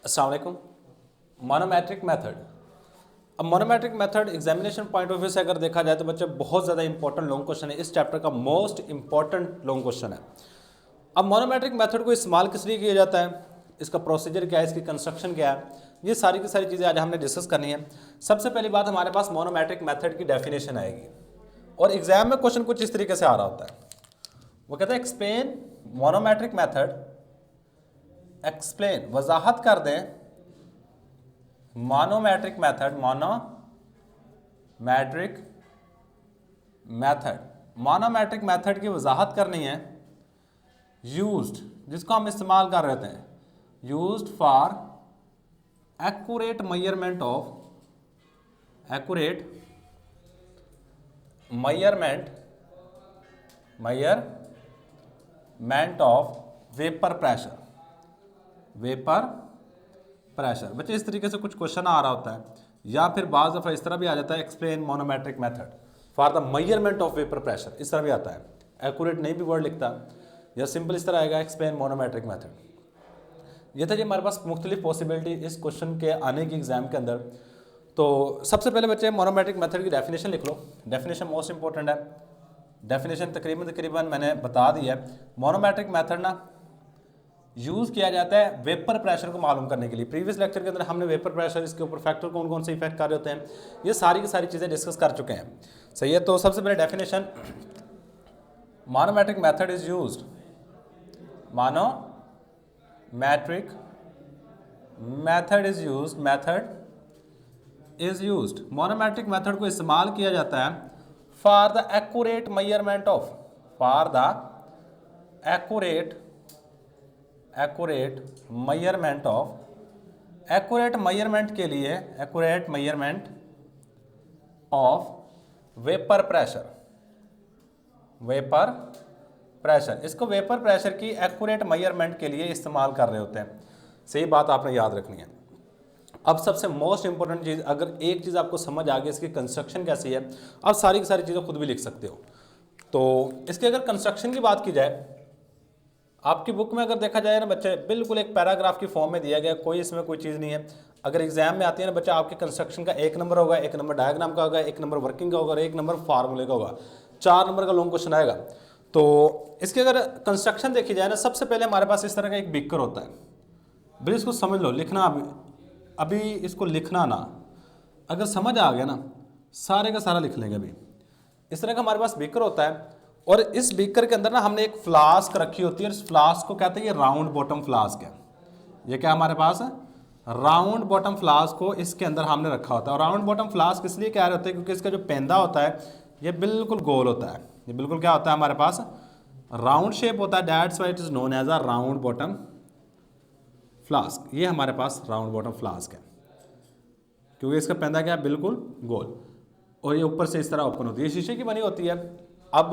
अस्सलाम वालेकुम। Manometric method. अब manometric method examination point of view से अगर देखा जाए तो बच्चे बहुत ज़्यादा इंपॉर्टेंट लॉन्ग क्वेश्चन है, इस चैप्टर का मोस्ट इंपॉर्टेंट लॉन्ग क्वेश्चन है। अब मोनोमेट्रिक मेथड को इस्तेमाल किस लिए किया जाता है, इसका प्रोसीजर क्या है, इसकी कंस्ट्रक्शन क्या है, ये सारी की सारी चीज़ें आज हमने डिस्कस करनी है। सबसे पहली बात हमारे पास मोनोमेट्रिक मेथड की डेफिनेशन आएगी और एग्जाम में क्वेश्चन कुछ इस तरीके से आ रहा होता है। वो कहता है एक्सप्लेन मोनोमेट्रिक मेथड, एक्सप्लेन वजाहत कर दें मोनोमेट्रिक मेथड, मोनोमेट्रिक मेथड की वजाहत करनी है। यूज्ड, जिसको हम इस्तेमाल कर रहे थे, used for accurate measurement of vapour pressure. बच्चे इस तरीके से कुछ क्वेश्चन आ रहा होता है, या फिर बाज़ दफ़ा इस तरह भी आ जाता है explain manometric method for the measurement of vapour pressure, इस तरह भी आता है। एक्यूरेट नहीं भी वर्ड लिखता, या सिंपल इस तरह आएगा एक्सप्लेन मोनोमेट्रिक मेथड। ये था जी हमारे पास मुख्तलिफ पॉसिबिलिटी इस क्वेश्चन के आने की एग्जाम के अंदर। तो सबसे पहले बच्चे मोनोमेट्रिक मेथड की डेफिनेशन लिख लो। डेफिनेशन मोस्ट इंपॉर्टेंट है। डेफिनेशन तकरीबन मैंने बता दी है। मोनोमेट्रिक मेथड ना यूज़ किया जाता है वेपर प्रेशर को मालूम करने के लिए। प्रीवियस लेक्चर के अंदर हमने वेपर प्रेशर, इसके ऊपर फैक्टर कौन कौन से इफेक्ट कर रहे होते हैं, ये सारी की सारी चीज़ें डिस्कस कर चुके हैं। सही है। तो सबसे पहले definition, manometric method is used, manometric method is used, manometric method को इस्तेमाल किया जाता है for the accurate measurement of, accurate measurement के लिए, accurate measurement of vapour pressure, इसको वेपर प्रेशर की एक्यूरेट मेजरमेंट के लिए इस्तेमाल कर रहे होते हैं। सही बात आपने याद रखनी है। अब सबसे मोस्ट इंपॉर्टेंट चीज़, अगर एक चीज़ आपको समझ आ गई इसकी कंस्ट्रक्शन कैसी है, अब सारी की सारी चीज़ें खुद भी लिख सकते हो। तो इसकी अगर कंस्ट्रक्शन की बात की जाए, आपकी बुक में अगर देखा जाए ना बच्चे, बिल्कुल एक पैराग्राफ की फॉर्म में दिया गया, कोई इसमें कोई चीज़ नहीं है। अगर एग्जाम में आती है ना बच्चा, आपके कंस्ट्रक्शन का 1 नंबर होगा, 1 नंबर डायग्राम का होगा, 1 नंबर वर्किंग का होगा और 1 नंबर फार्मूले का होगा, 4 नंबर का लॉन्ग क्वेश्चन आएगा। तो इसकी अगर कंस्ट्रक्शन देखी जाए ना, सबसे पहले हमारे पास इस तरह का एक बीकर होता है। बिल्कुल इसको समझ लो, लिखना अभी इसको लिखना ना, अगर समझ आ गया ना सारे का सारा लिख लेंगे। अभी इस तरह का हमारे पास बीकर होता है और इस बीकर के अंदर ना हमने एक फ्लास्क रखी होती है, इस फ्लास्क को कहते हैं ये राउंड बॉटम फ्लास्क है। ये क्या हमारे पास राउंड बॉटम फ्लास्क को इसके अंदर हमने रखा होता है। और राउंड बॉटम फ्लास्क इसलिए कह रहे होते हैं क्योंकि इसका जो पेंदा होता है ये बिल्कुल गोल होता है। ये बिल्कुल क्या होता है हमारे पास, राउंड शेप होता है। That's why it is known as a round bottom flask. ये हमारे पास राउंड बॉटम फ्लास्क है क्योंकि इसका पेंदा क्या है, बिल्कुल गोल, और ये ऊपर से इस तरह ओपन होती है। ये शीशे की बनी होती है। अब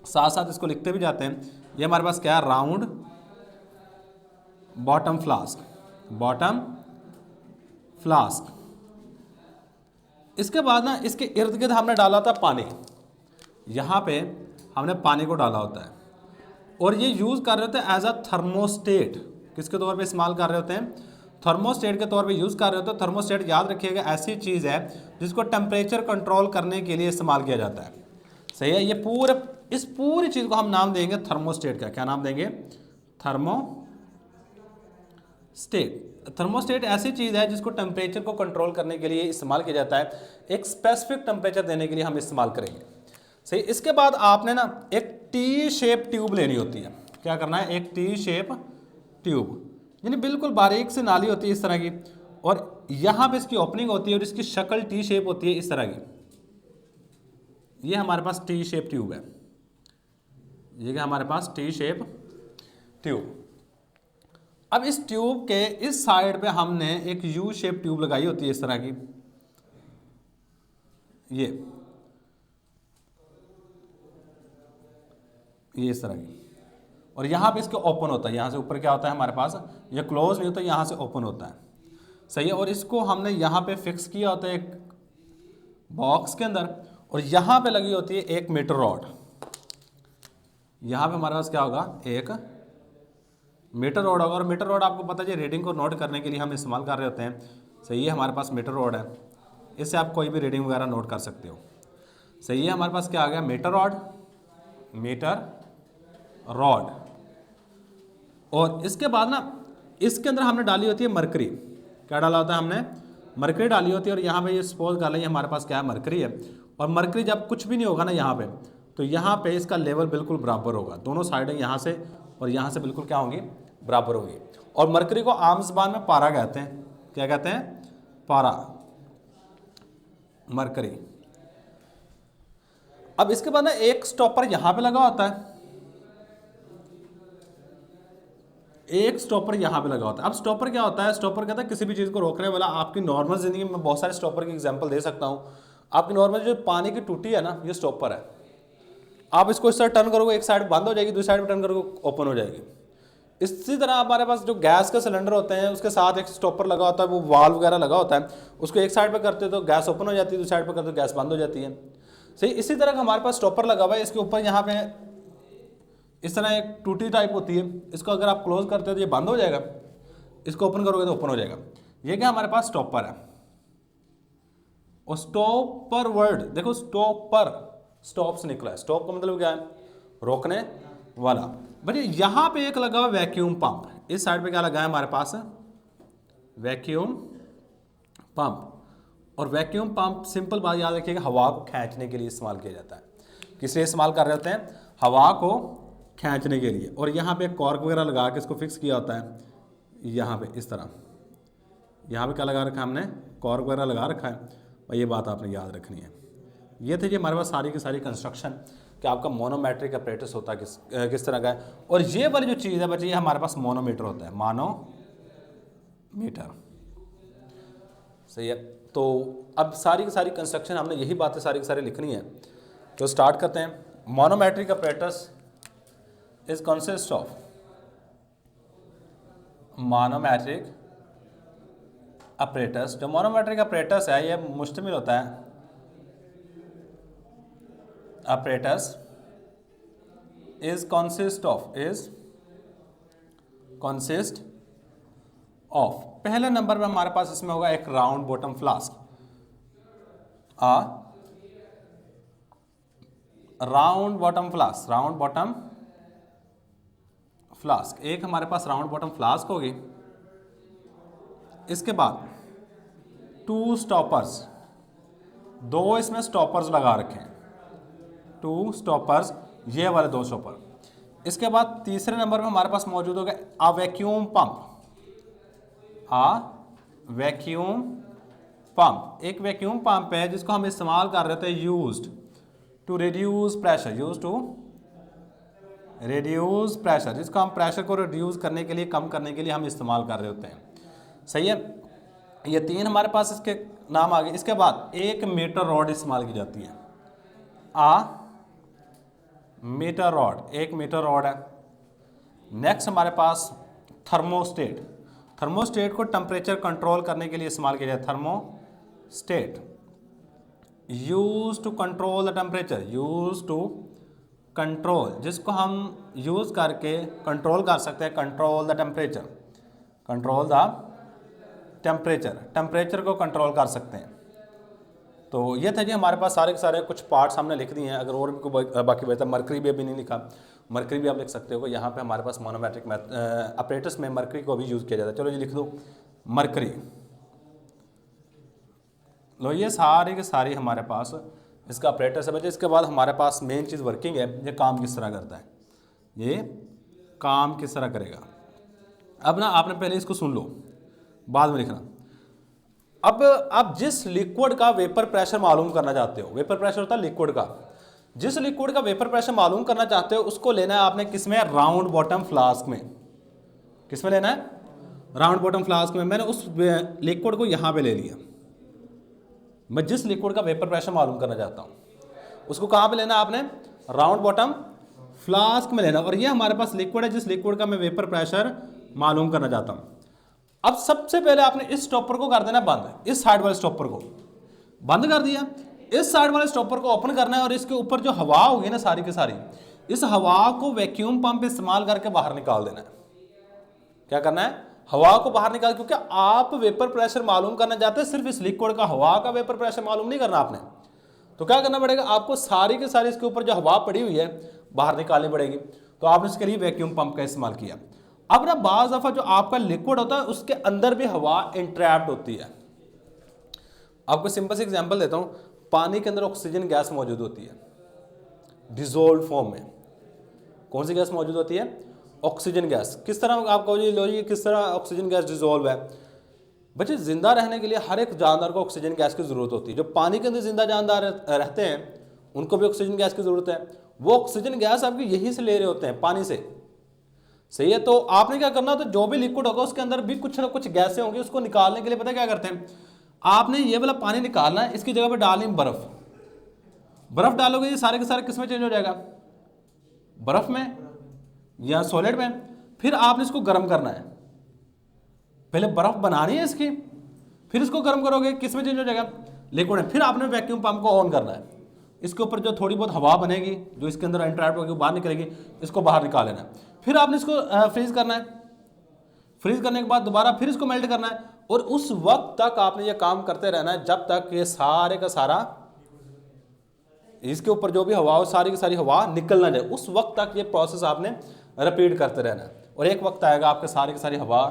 साथ साथ इसको लिखते भी जाते हैं। ये हमारे पास क्या है, राउंड बॉटम फ्लास्क। इसके बाद ना इसके इर्द गिर्द हमने डाला था पानी, यहाँ पे हमने पानी को डाला होता है और ये यूज़ कर रहे होते हैं एज अ थर्मोस्टेट। किसके तौर पे इस्तेमाल कर रहे होते हैं, थर्मोस्टेट के तौर पे यूज़ कर रहे होते हैं। थर्मोस्टेट याद रखिएगा ऐसी चीज़ है जिसको टेम्परेचर कंट्रोल करने के लिए इस्तेमाल किया जाता है। सही है। ये इस पूरी चीज़ को हम नाम देंगे थर्मोस्टेट का। क्या नाम देंगे, थर्मोस्टेट। थर्मोस्टेट ऐसी चीज़ है जिसको टेम्परेचर को कंट्रोल करने के लिए इस्तेमाल किया जाता है। एक स्पेसिफिक टेम्परेचर देने के लिए हम इस्तेमाल करेंगे। सही। इसके बाद आपने ना एक टी शेप ट्यूब लेनी होती है। क्या करना है, एक टी शेप ट्यूब, यानी बिल्कुल बारीक सी नाली होती है इस तरह की, और यहाँ पे इसकी ओपनिंग होती है और इसकी शक्ल टी शेप होती है इस तरह की। ये हमारे पास टी शेप ट्यूब है। ये क्या हमारे पास टी शेप ट्यूब। अब इस ट्यूब के इस साइड पे हमने एक यू शेप ट्यूब लगाई होती है इस तरह की, ये इस तरह की, और यहाँ पे इसके ओपन होता है। यहाँ से ऊपर क्या होता है हमारे पास, ये क्लोज नहीं होता, यहाँ से ओपन होता है। सही है। और इसको हमने यहाँ पे फिक्स किया होता है एक बॉक्स के अंदर, और यहाँ पे लगी होती है 1 मीटर रॉड। यहाँ पे हमारे पास क्या होगा, एक मीटर रॉड होगा, और मीटर रॉड आपको पता है रीडिंग को नोट करने के लिए हम इस्तेमाल कर रहे होते हैं। सही है, हमारे पास मीटर रॉड है, इससे आप कोई भी रीडिंग वगैरह नोट कर सकते हो। सही है, हमारे पास क्या आ गया, मीटर रॉड, मीटर रॉड। और इसके बाद ना इसके अंदर हमने डाली होती है मरकरी। क्या डाला होता है हमने, मरकरी डाली होती है। और यहाँ पे ये सपोज कर लें हमारे पास क्या है, मरकरी है। और मरकरी जब कुछ भी नहीं होगा ना यहाँ पे, तो यहाँ पे इसका लेवल बिल्कुल बराबर होगा, दोनों साइडें यहाँ से और यहाँ से बिल्कुल क्या होंगी, बराबर होगी। और मरकरी को आम ज़बान में पारा कहते हैं। क्या कहते हैं, पारा, मरकरी। अब इसके बाद ना एक स्टॉपर यहाँ पे लगा होता है, एक स्टॉपर यहाँ पे लगा होता है। अब स्टॉपर क्या होता है, स्टॉपर कहता है किसी भी चीज़ को रोकने वाला। आपकी नॉर्मल ज़िंदगी में बहुत सारे स्टॉपर की एग्जांपल दे सकता हूँ। आपकी नॉर्मल जो पानी की टूटी है ना, ये स्टॉपर है। आप इसको इस तरह टर्न करोगे, एक साइड बंद हो जाएगी, दूसरी साइड टर्न करोगे ओपन हो जाएगी। इसी तरह हमारे पास जो गैस के सिलेंडर होते हैं उसके साथ एक स्टॉपर लगा होता है, वो वाल्व वगैरह लगा होता है। उसको एक साइड पर करते हो तो गैस ओपन हो जाती है, दूसरी साइड पर करते हो गैस बंद हो जाती है। सही, इसी तरह का हमारे पास स्टॉपर लगा हुआ है। इसके ऊपर यहाँ पे इस तरह एक टूटी टाइप होती है, इसको अगर आप क्लोज करते हो तो ये बंद हो जाएगा, इसको ओपन करोगे तो ओपन हो जाएगा। ये क्या हमारे पास स्टॉपर है। और स्टॉपर वर्ड देखो, स्टॉपर, स्टॉप से निकला है। स्टॉप का मतलब क्या है, रोकने वाला। भाई यहाँ पे एक लगा हुआ वैक्यूम पंप, इस साइड पे क्या लगा है हमारे पास, वैक्यूम पंप। और वैक्यूम पंप सिंपल बात याद रखिएगा, हवा को खींचने के लिए इस्तेमाल किया जाता है। किस लिए इस्तेमाल कर रहे होते हैं, हवा को खींचने के लिए। और यहाँ पे कॉर्क वगैरह लगा के इसको फिक्स किया होता है, यहाँ पे इस तरह। यहाँ पे क्या लगा रखा है हमने, कॉर्क वगैरह लगा रखा है। और ये बात आपने याद रखनी है। ये थे जी हमारे पास सारी की सारी कंस्ट्रक्शन कि आपका मोनोमेट्रिक अपरेटस होता है किस तरह का है। और ये वाली जो चीज़ है बच्चे, ये हमारे पास मोनोमीटर होता है, मानोमीटर। सही है। तो अब सारी की सारी कंस्ट्रक्शन हमने यही बातें सारी की सारी लिखनी है। तो स्टार्ट करते हैं। Manometric apparatus is consist of, manometric apparatus, जो मोनोमेट्रिक अपरेटस है ये मुश्तमिल होता है, apparatus is consist of पहले नंबर पे हमारे पास इसमें होगा एक round bottom flask, round bottom flask, एक हमारे पास राउंड बॉटम फ्लास्क होगी। इसके बाद 2 स्टॉपर्स, 2 इसमें स्टॉपर्स लगा रखे हैं, 2 स्टॉपर्स, ये वाले 2 स्टॉपर। इसके बाद तीसरे नंबर पे हमारे पास मौजूद होगा a vacuum pump, vacuum pump. एक वैक्यूम पंप है जिसको हम इस्तेमाल कर रहे थे यूज्ड टू रिड्यूस प्रेशर, जिसको हम प्रेशर को रिड्यूस करने के लिए, कम करने के लिए हम इस्तेमाल कर रहे होते हैं। सही है, ये 3 हमारे पास इसके नाम आ गए। इसके बाद एक मीटर रॉड इस्तेमाल की जाती है, मीटर रॉड, एक मीटर रॉड है। नेक्स्ट हमारे पास थर्मोस्टेट, थर्मोस्टेट को टेम्परेचर कंट्रोल करने के लिए इस्तेमाल किया जाता है। Thermostat use to control the temperature, use to control, जिसको हम यूज करके कंट्रोल कर सकते हैं, control the temperature, control the temperature को कंट्रोल कर सकते हैं। तो ये था जी हमारे पास सारे के सारे कुछ पार्ट्स हमने लिख दिए हैं। अगर और भी कोई बाकी बचा, मरकरी भी अभी नहीं लिखा, मरकरी भी आप लिख सकते हो। यहाँ पे हमारे पास मोनोमेट्रिक अपरेटस में मरकरी को भी यूज़ किया जाता है। चलो जी लिख दो मरकरी। लो ये सारी के सारी हमारे पास इसका अपरेटस है बच्चे। इसके बाद हमारे पास मेन चीज़ वर्किंग है, ये काम किस तरह करता है, ये काम किस तरह करेगा। अब ना आपने पहले इसको सुन लो, बाद में लिखना। अब आप जिस लिक्विड का वेपर प्रेशर मालूम करना चाहते हो, वेपर प्रेशर होता है लिक्विड का, जिस लिक्विड का वेपर प्रेशर मालूम करना चाहते हो उसको लेना है आपने किसमें, राउंड बॉटम फ्लास्क में। किसमें लेना है, राउंड बॉटम फ्लास्क में। मैंने उस लिक्विड को यहाँ पे ले लिया। मैं जिस लिक्विड का वेपर प्रेशर मालूम करना चाहता हूँ उसको कहाँ पे लेना है आपने, राउंड बॉटम फ्लास्क में लेना। और ये हमारे पास लिक्विड है जिस लिक्विड का मैं वेपर प्रेशर मालूम करना चाहता हूँ। अब सबसे पहले आपने इस स्टॉपर को कर देना बंद, इस साइड वाले स्टॉपर को बंद कर दिया। इस साइड वाले स्टॉपर को ओपन करना है और इसके ऊपर जो हवा होगी ना सारी की सारी, इस हवा को वैक्यूम पंप इस्तेमाल करके बाहर निकाल देना है। क्या करना है, हवा को बाहर निकाल, क्योंकि आप वेपर प्रेशर मालूम करना चाहते हैं, सिर्फ इस लिक्विड का हवा का वेपर प्रेशर मालूम नहीं करना आपने। तो क्या करना पड़ेगा आपको, सारी के सारी इसके ऊपर जो हवा पड़ी हुई है बाहर निकालनी पड़ेगी। तो आपने इसके लिए वैक्यूम पंप का इस्तेमाल किया। अब ना बाज़ दफ़ा जो आपका लिक्विड होता है उसके अंदर भी हवा इंट्रैप्ड होती है। आपको सिंपल से एग्जांपल देता हूँ, पानी के अंदर ऑक्सीजन गैस मौजूद होती है डिजोल्व फॉर्म में। कौन सी गैस मौजूद होती है, ऑक्सीजन गैस। किस तरह आप कहोगे लो ये किस तरह ऑक्सीजन गैस डिजोल्व है, बच्चे जिंदा रहने के लिए हर एक जानदार को ऑक्सीजन गैस की ज़रूरत होती है। जो पानी के अंदर जिंदा जानदार रहते हैं उनको भी ऑक्सीजन गैस की ज़रूरत है। वो ऑक्सीजन गैस आपकी यहीं से ले रहे होते हैं, पानी से, सही है। तो आपने क्या करना, तो जो भी लिक्विड होगा उसके अंदर भी कुछ ना कुछ गैसें होंगी, उसको निकालने के लिए पता क्या करते हैं, आपने ये वाला पानी निकालना है, इसकी जगह पर डालनी बर्फ़। बर्फ़ डालोगे ये सारे के सारे किस में चेंज हो जाएगा, बर्फ़ में या सॉलिड में। फिर आपने इसको गर्म करना है, पहले बर्फ़ बनानी है इसकी, फिर इसको गर्म करोगे, किस में चेंज हो जाएगा, लिक्विड में। फिर आपने वैक्यूम पंप को ऑन करना है, इसके ऊपर जो थोड़ी बहुत हवा बनेगी जो इसके अंदर इंट्रैप्ट होगी वो बाहर निकलेगी, इसको बाहर निकाल लेना है। फिर आपने इसको फ्रीज करना है, फ्रीज करने के बाद दोबारा फिर इसको मेल्ट करना है, और उस वक्त तक आपने ये काम करते रहना है जब तक ये सारे का सारा इसके ऊपर जो भी हवा हो सारी की सारी हवा निकल ना जाए, उस वक्त तक ये प्रोसेस आपने रिपीट करते रहना है। और एक वक्त आएगा आपके सारी की सारी हवा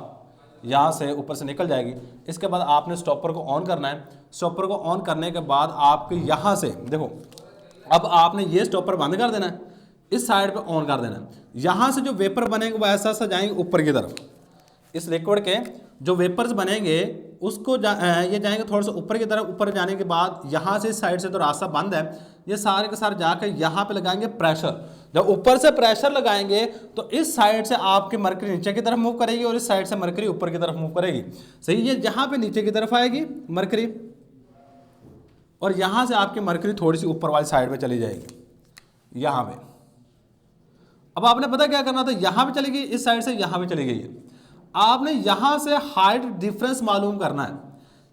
यहाँ से ऊपर से निकल जाएगी। इसके बाद आपने स्टॉपर को ऑन करना है। स्टॉपर को ऑन करने के बाद आपके यहाँ से देखो, अब आपने ये स्टॉपर बंद कर देना है, इस साइड पे ऑन कर देना है। यहाँ से जो वेपर बनेंगे वो ऐसा ऐसा जाएंगे ऊपर की तरफ। इस लिक्विड के जो वेपर्स बनेंगे उसको ये जाएंगे थोड़ा सा ऊपर की तरफ। ऊपर जाने के बाद यहाँ से इस साइड से तो रास्ता बंद है, ये सारे के सारे जाकर यहाँ पे लगाएंगे प्रेशर। जब ऊपर से प्रेशर लगाएंगे तो इस साइड से आपकी मरकरी नीचे की तरफ मूव करेगी और इस साइड से मरकरी ऊपर की तरफ मूव करेगी, सही। ये जहाँ पे नीचे की तरफ आएगी मरकरी, और यहाँ से आपकी मरकरी थोड़ी सी ऊपर वाली साइड में चली जाएगी यहाँ पे। अब आपने पता क्या करना था, यहाँ पे चली गई, इस साइड से यहाँ पे चली गई है। आपने यहाँ से हाइट डिफरेंस मालूम करना है।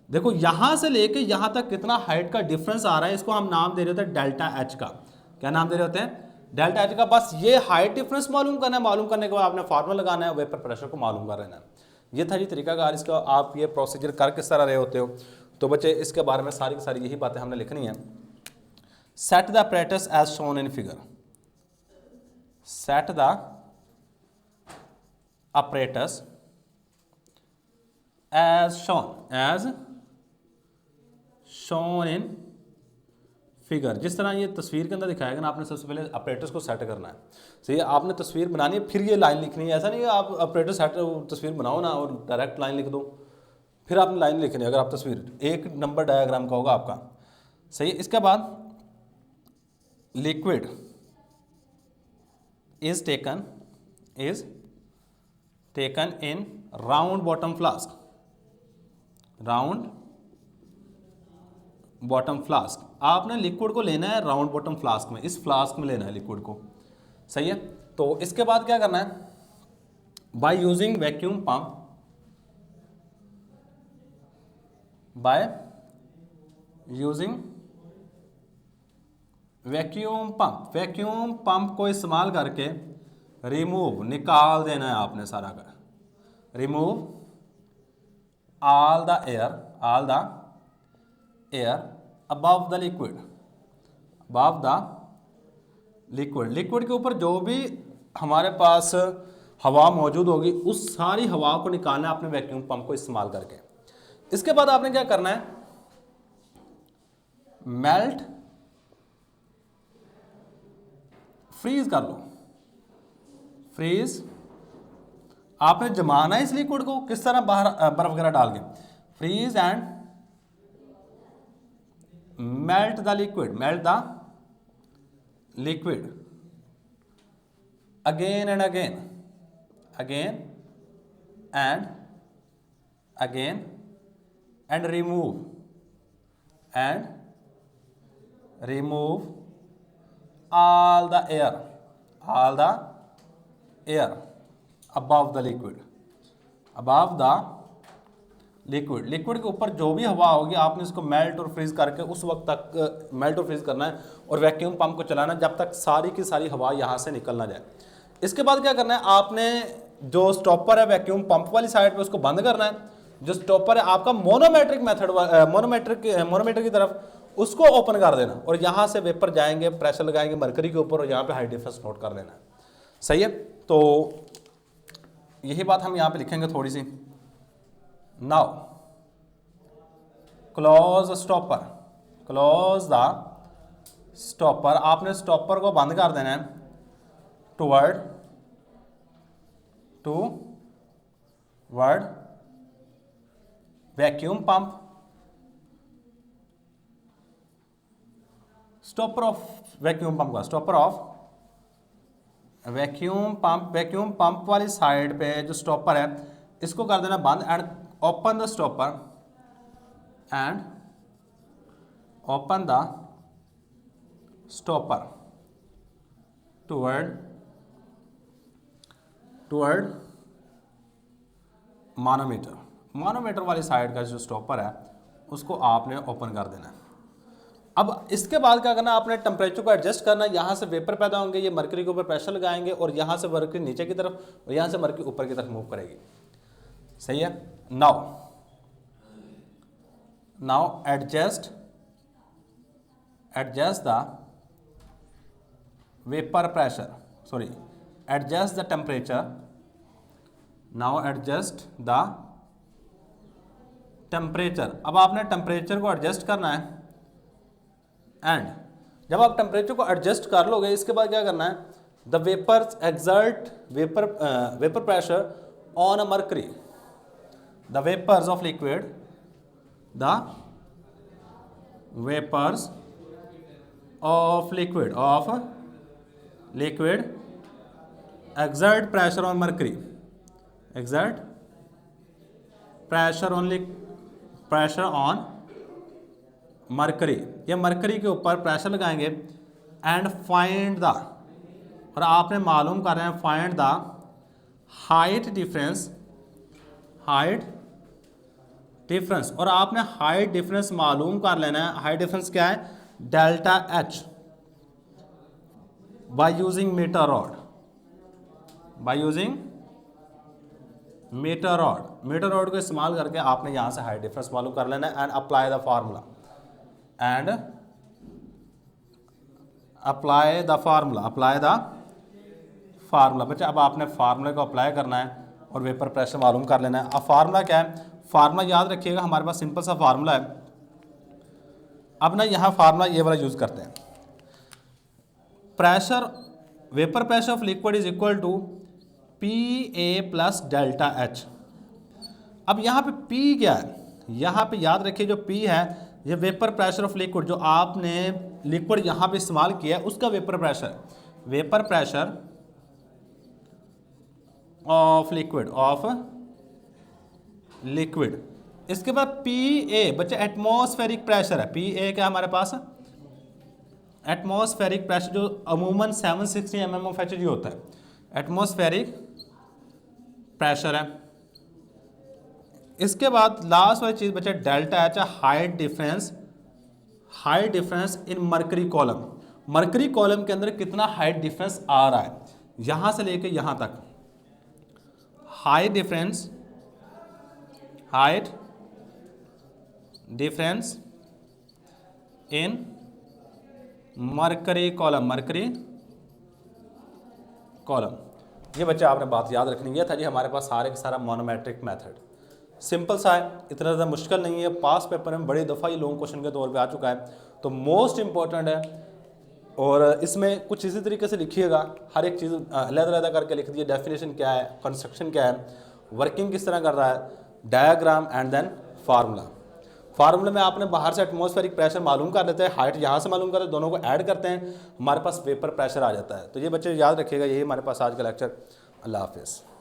देखो यहाँ से लेके यहाँ तक कितना हाइट का डिफरेंस आ रहा है, इसको हम नाम दे रहे होते हैं डेल्टा एच का। क्या नाम दे रहे होते हैं, डेल्टा एच का। बस ये हाइट डिफरेंस मालूम करना है, मालूम करने के बाद आपने फार्मूला लगाना है, वेपर प्रेशर को मालूम कर लेना है। ये था जी तरीकाकार इसका। आप ये प्रोसीजर कर किस तरह रहे होते हो, तो बच्चे इसके बारे में सारी की सारी यही बातें हमने लिखनी है। Set the apparatus as shown in figure. Set the apparatus as shown in figure. जिस तरह ये तस्वीर के अंदर दिखाएगा ना, आपने सबसे पहले ऑपरेटर्स को सेट करना है, सही है। आपने तस्वीर बनानी है, फिर ये लाइन लिखनी है। ऐसा नहीं है आप ऑपरेटर सेट तस्वीर बनाओ ना और डायरेक्ट लाइन लिख दो, फिर आपने लाइन लिखनी है। अगर आप तस्वीर एक नंबर डायग्राम का होगा आपका, सही है। इसके बाद liquid is taken in round bottom flask, round bottom flask. आपने लिक्विड को लेना है राउंड बॉटम फ्लास्क में, इस फ्लास्क में लेना है लिक्विड को, सही है। तो इसके बाद क्या करना है, by using vacuum pump, by using vacuum pump को इस्तेमाल करके रिमूव, निकाल देना है आपने सारा का, remove all the air above the liquid, liquid के ऊपर जो भी हमारे पास हवा मौजूद होगी उस सारी हवा को निकालना है अपने वैक्यूम पंप को इस्तेमाल करके। इसके बाद आपने क्या करना है, मेल्ट, फ्रीज कर लो, फ्रीज। आपने जमाना है इस लिक्विड को, किस तरह बाहर बर्फ वगैरह डाल के, freeze and melt the liquid again and again remove all the air above the liquid, liquid के ऊपर जो भी हवा होगी आपने इसको मेल्ट और फ्रीज करके उस वक्त तक मेल्ट और फ्रीज करना है और वैक्यूम पंप को चलाना जब तक सारी की सारी हवा यहाँ से निकल ना जाए। इसके बाद क्या करना है, आपने जो स्टॉपर है वैक्यूम पंप वाली साइड पे उसको बंद करना है, जो स्टॉपर है आपका मोनोमेट्रिक मेथड मोनोमीटर की तरफ उसको ओपन कर देना, और यहाँ से वेपर जाएंगे, प्रेशर लगाएंगे मरकरी के ऊपर और यहाँ पे हाई डिफरेंस नोट कर लेना है। सही है, तो यही बात हम यहाँ पे लिखेंगे थोड़ी सी। Now close stopper, close the stopper, आपने स्टॉपर को बंद कर देना है toward vacuum pump, stopper of vacuum pump का, स्टॉपर ऑफ वैक्यूम पंप वाली साइड पे जो स्टॉपर है इसको कर देना बंद, and open the stopper and open the stopper toward manometer वाली साइड का जो स्टॉपर है उसको आपने ओपन कर देना है। अब इसके बाद क्या करना है, आपने टेम्परेचर को एडजस्ट करना है, यहाँ से वेपर पैदा होंगे, ये मरकरी के ऊपर प्रेशर लगाएंगे और यहाँ से मरकरी नीचे की तरफ और यहाँ से मरकरी ऊपर की तरफ मूव करेगी। सही है, now adjust the vapour pressure, sorry adjust the temperature, now adjust the temperature. अब आपने टेम्परेचर को एडजस्ट करना है, एंड जब आप टेम्परेचर को एडजस्ट कर लोगे इसके बाद क्या करना है, the vapours exert vapour pressure on a mercury, the vapours of liquid, the vapours of liquid exert pressure on mercury, exert pressure on mercury, ये मरकरी के ऊपर प्रेशर लगाएंगे, एंड फाइंड द, और आपने मालूम कर रहे हैं फाइंड द हाइट डिफरेंस, और आपने हाइट डिफरेंस मालूम कर लेना है। हाइट डिफरेंस क्या है, delta H, by using metre rod, metre rod को इस्तेमाल करके आपने यहां से हाइट डिफरेंस मालूम कर लेना है, एंड अप्लाई द फार्मूला, बच्चा। अब आपने फार्मूले को अप्लाई करना है और वेपर प्रेशर मालूम कर लेना है। अब फार्मूला क्या है, फार्मूला याद रखिएगा, हमारे पास सिंपल सा फार्मूला है। अब ना यहाँ फार्मूला ये वाला यूज करते हैं, vapour pressure of liquid is equal to PA plus delta H. अब यहाँ पे P क्या है, यहाँ पे याद रखिए जो P है ये वेपर प्रेशर ऑफ लिक्विड, जो आपने लिक्विड यहाँ पे इस्तेमाल किया है उसका वेपर प्रेशर ऑफ लिक्विड। इसके बाद PA बच्चे एटमॉस्फेरिक प्रेशर है, PA क्या हमारे पास, एटमॉस्फेरिक प्रेशर जो अमूमन 760 mm ऑफ HG होता है, एटमॉस्फेरिक प्रेशर है। इसके बाद लास्ट वाली चीज बचा delta H, height difference in mercury column. Mercury column के अंदर कितना हाइट डिफरेंस आ रहा है यहां से लेके यहां तक, height difference in mercury column, ये बच्चे आपने बात याद रखनी है। था जी हमारे पास सारे का सारा मोनोमेट्रिक मेथड, सिंपल सा है, इतना ज़्यादा मुश्किल नहीं है। पास पेपर में बड़ी दफ़ा ये लॉन्ग क्वेश्चन के तौर पे आ चुका है, तो मोस्ट इंपॉर्टेंट है। और इसमें कुछ इसी तरीके से लिखिएगा, हर एक चीज़ अलग-अलग करके लिख दिए, डेफिनेशन क्या है, कंस्ट्रक्शन क्या है, वर्किंग किस तरह कर रहा है, डायग्राम एंड देन फार्मूला में आपने बाहर से एटमॉस्फेरिक प्रेशर मालूम कर लेते हैं, हाइट यहाँ से मालूम करते हैं, दोनों को ऐड करते हैं, हमारे पास वेपर प्रेशर आ जाता है। तो ये बच्चे याद रखिएगा, यही हमारे पास आज का लेक्चर। अल्लाह हाफिज़।